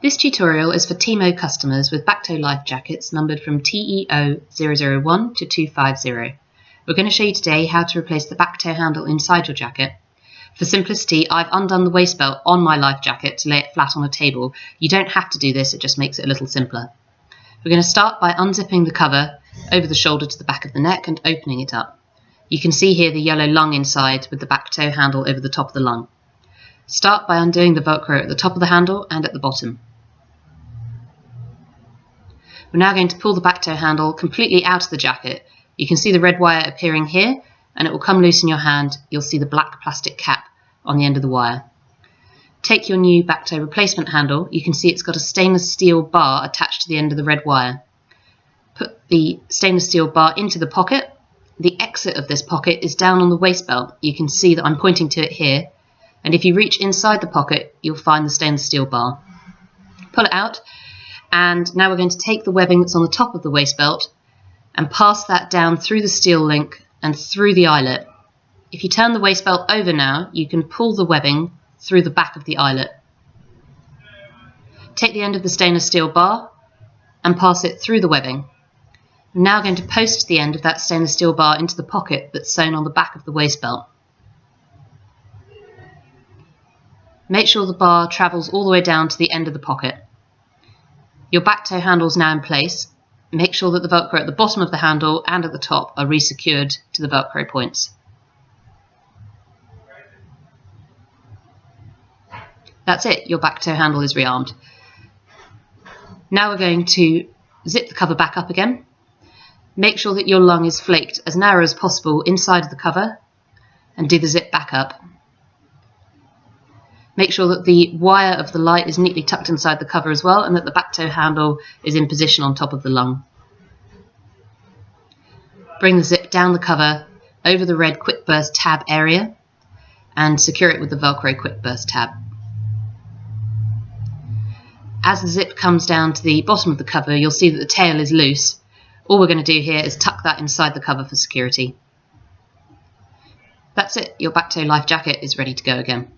This tutorial is for TeamO customers with BackTow life jackets numbered from TeO 001 to 250. We're going to show you today how to replace the BackTow handle inside your jacket. For simplicity, I've undone the waist belt on my life jacket to lay it flat on a table. You don't have to do this, it just makes it a little simpler. We're going to start by unzipping the cover over the shoulder to the back of the neck and opening it up. You can see here the yellow lung inside with the BackTow handle over the top of the lung. Start by undoing the velcro at the top of the handle and at the bottom. We're now going to pull the BackTow handle completely out of the jacket. You can see the red wire appearing here, and it will come loose in your hand. You'll see the black plastic cap on the end of the wire. Take your new BackTow replacement handle. You can see it's got a stainless steel bar attached to the end of the red wire. Put the stainless steel bar into the pocket. The exit of this pocket is down on the waist belt. You can see that I'm pointing to it here, and if you reach inside the pocket you'll find the stainless steel bar. Pull it out, and now we're going to take the webbing that's on the top of the waist belt and pass that down through the steel link and through the eyelet. If you turn the waist belt over now, you can pull the webbing through the back of the eyelet. Take the end of the stainless steel bar and pass it through the webbing. I'm now going to post the end of that stainless steel bar into the pocket that's sewn on the back of the waist belt. Make sure the bar travels all the way down to the end of the pocket. Your BackTow handle is now in place. Make sure that the velcro at the bottom of the handle and at the top are re-secured to the velcro points. That's it, your BackTow handle is rearmed. Now we're going to zip the cover back up again. Make sure that your lung is flaked as narrow as possible inside of the cover and do the zip back up. Make sure that the wire of the light is neatly tucked inside the cover as well, and that the BackTow handle is in position on top of the lung. Bring the zip down the cover over the red quick burst tab area and secure it with the velcro quick burst tab. As the zip comes down to the bottom of the cover, you'll see that the tail is loose. All we're going to do here is tuck that inside the cover for security. That's it, your BackTow life jacket is ready to go again.